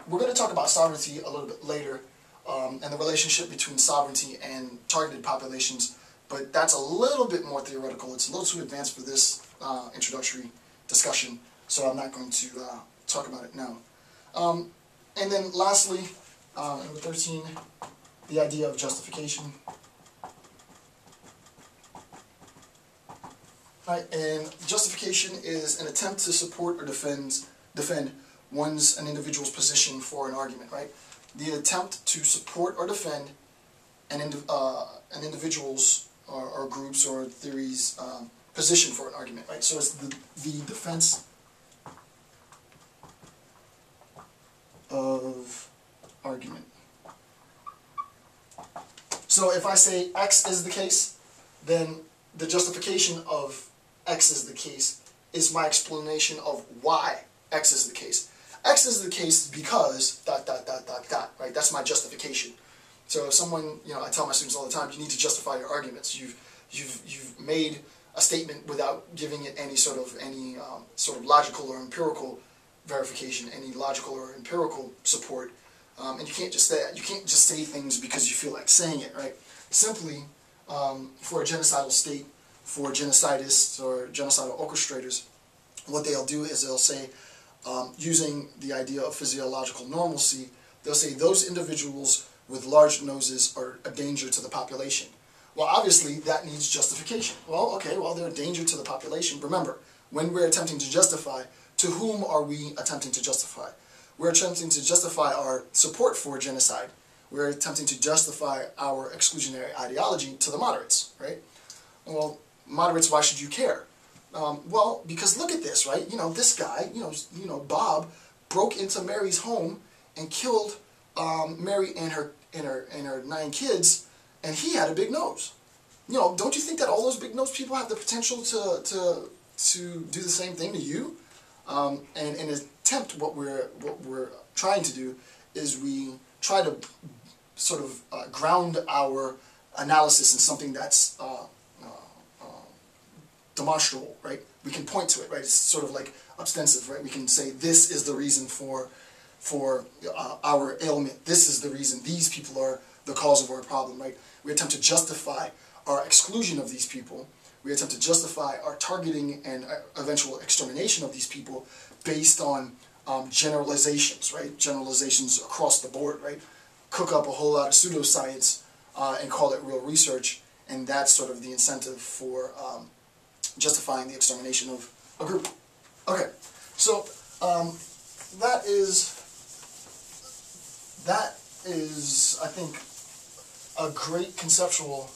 We're going to talk about sovereignty a little bit later, and the relationship between sovereignty and targeted populations, but that's a little bit more theoretical. It's a little too advanced for this introductory discussion, so I'm not going to talk about it now. And then lastly, number 13, the idea of justification. Right, and justification is an attempt to support or defend an individual's position for an argument. Right, the attempt to support or defend an individual's or group's or theory's position for an argument. Right, so it's the defense of argument. So if I say X is the case, then the justification of X is the case is my explanation of why X is the case. X is the case because ... right? That's my justification. So if someone, I tell my students all the time, you need to justify your arguments. You've made a statement without giving it any sort of logical or empirical verification, any logical or empirical support, and you can't just say that. You can't just say things because you feel like saying it, right? Simply, for a genocidal state, for genocidists or genocidal orchestrators, what they'll do is they'll say, using the idea of physiological normalcy, they'll say those individuals with large noses are a danger to the population. Well, obviously, that needs justification. Well, okay, they're a danger to the population. Remember, when we're attempting to justify, to whom are we attempting to justify? We're attempting to justify our support for genocide. We're attempting to justify our exclusionary ideology to the moderates, right? Well, moderates, why should you care? Well, because look at this, right? This guy, Bob, broke into Mary's home and killed Mary and her 9 kids, and he had a big nose. Don't you think that all those big nose people have the potential to do the same thing to you? And in an attempt, what we're trying to do is we try to sort of ground our analysis in something that's demonstrable, right? We can point to it, right? It's sort of like ostensive, right? We can say this is the reason for our ailment. This is the reason these people are the cause of our problem, right? We attempt to justify our exclusion of these people. We attempt to justify our targeting and eventual extermination of these people based on generalizations, right? Generalizations across the board, right? Cook up a whole lot of pseudoscience and call it real research, and that's sort of the incentive for justifying the extermination of a group. Okay, so that is, I think, a great conceptual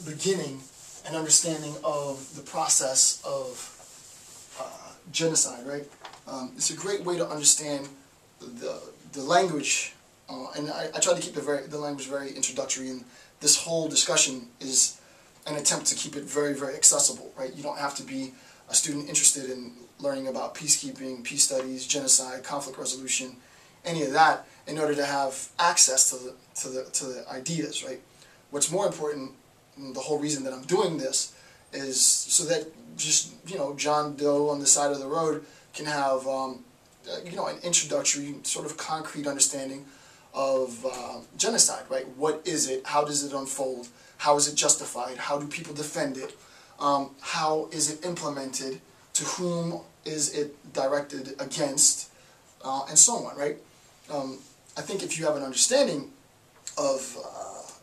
beginning and understanding of the process of genocide, right? It's a great way to understand the language, and I try to keep the language very introductory, and this whole discussion is an attempt to keep it very, very accessible, right? You don't have to be a student interested in learning about peacekeeping, peace studies, genocide, conflict resolution, any of that, in order to have access to the ideas, right? What's more important, the whole reason that I'm doing this, is so that just, John Doe on the side of the road can have, an introductory, sort of concrete understanding of genocide, right? What is it? How does it unfold? How is it justified? How do people defend it? How is it implemented? To whom is it directed against? And so on, right? I think if you have an understanding of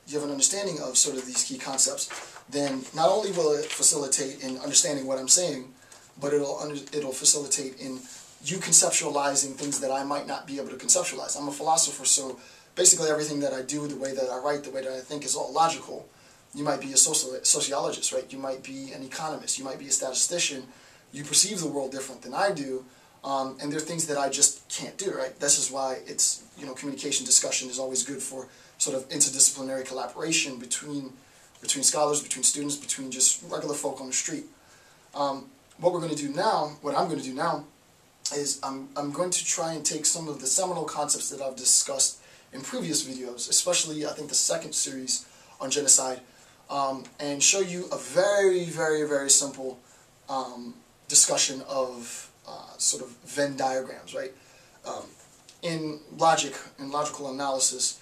sort of these key concepts, then not only will it facilitate in understanding what I'm saying, but it'll facilitate in you conceptualizing things that I might not be able to conceptualize. I'm a philosopher, so basically everything that I do, the way that I write, the way that I think is all logical. You might be a sociologist, right? You might be an economist. You might be a statistician. You perceive the world different than I do, and there are things that I just can't do, right? This is why it's, communication discussion is always good for sort of interdisciplinary collaboration between scholars, between students, between just regular folk on the street. What I'm going to do now, is I'm going to try and take some of the seminal concepts that I've discussed in previous videos, especially I think the second series on genocide, and show you a very, very, very simple discussion of sort of Venn diagrams, right? in logic and logical analysis,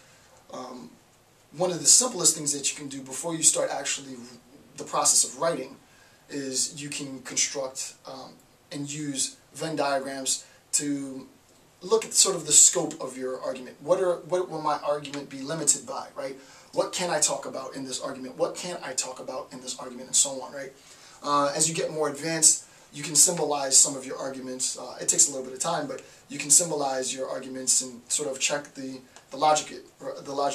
one of the simplest things that you can do before you start actually the process of writing is you can construct and use Venn diagrams to look at sort of the scope of your argument. What will my argument be limited by, right? What can I talk about in this argument? What can't I talk about in this argument, and so on, right? As you get more advanced, you can symbolize some of your arguments. It takes a little bit of time, but you can symbolize your arguments and sort of check the logic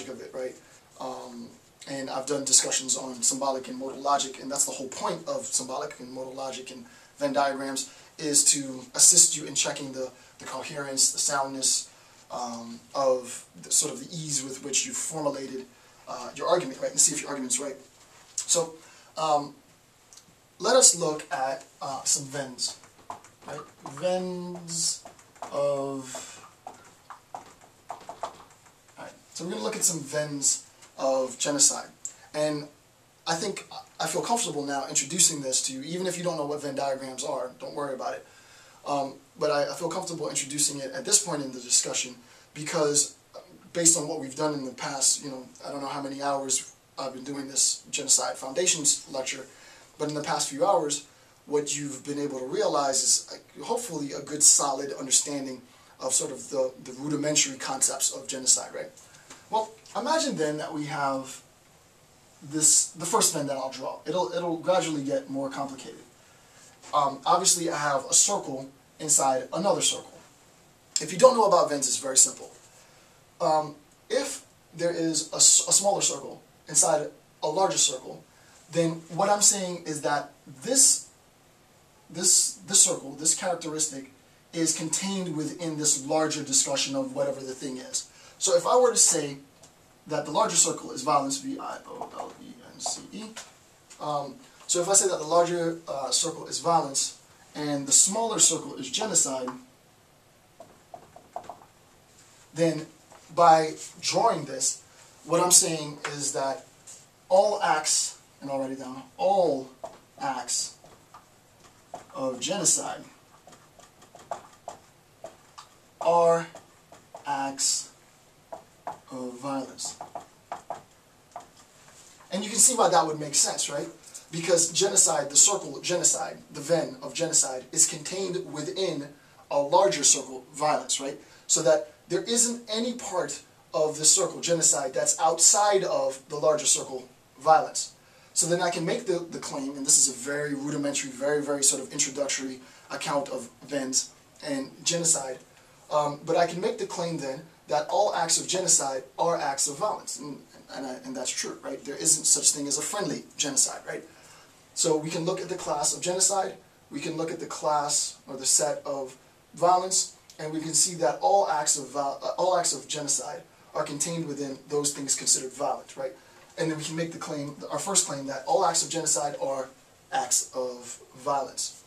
of it, right? And I've done discussions on symbolic and modal logic, and that's the whole point of symbolic and modal logic and Venn diagrams, is to assist you in checking the coherence, the soundness of sort of the ease with which you formulated your argument, right, and see if your argument's right. So let us look at some Venns, right? Venns of, alright, so we're going to look at some Venns of genocide. And I feel comfortable now introducing this to you, even if you don't know what Venn diagrams are, don't worry about it. But I feel comfortable introducing it at this point in the discussion because based on what we've done in the past, I don't know how many hours I've been doing this Genocide Foundations lecture, but in the past few hours, what you've been able to realize is hopefully a good solid understanding of sort of the rudimentary concepts of genocide, right? Well, imagine then that we have the first Venn that I'll draw. It'll gradually get more complicated. Obviously, I have a circle inside another circle. If you don't know about Venns, it's very simple. If there is a smaller circle inside a larger circle, then what I'm saying is that this circle, this characteristic, is contained within this larger discussion of whatever the thing is. So if I were to say that the larger circle is violence, V-I-O-L-E-N-C-E, so if I say that the larger circle is violence and the smaller circle is genocide, then by drawing this, what I'm saying is that all acts, and I'll write it down, all acts of genocide are acts of violence. And you can see why that would make sense, right? Because genocide, the circle genocide, the Venn of genocide, is contained within a larger circle, violence, right? So that there isn't any part of the circle, genocide, that's outside of the larger circle, violence. So then I can make the claim, and this is a very rudimentary, very, very sort of introductory account of Venns and genocide, but I can make the claim then that all acts of genocide are acts of violence, and that's true, right? There isn't such thing as a friendly genocide, right? So we can look at the class of genocide, we can look at the class or the set of violence, and we can see that all acts of genocide are contained within those things considered violent, right? And then we can make the claim, our first claim, that all acts of genocide are acts of violence.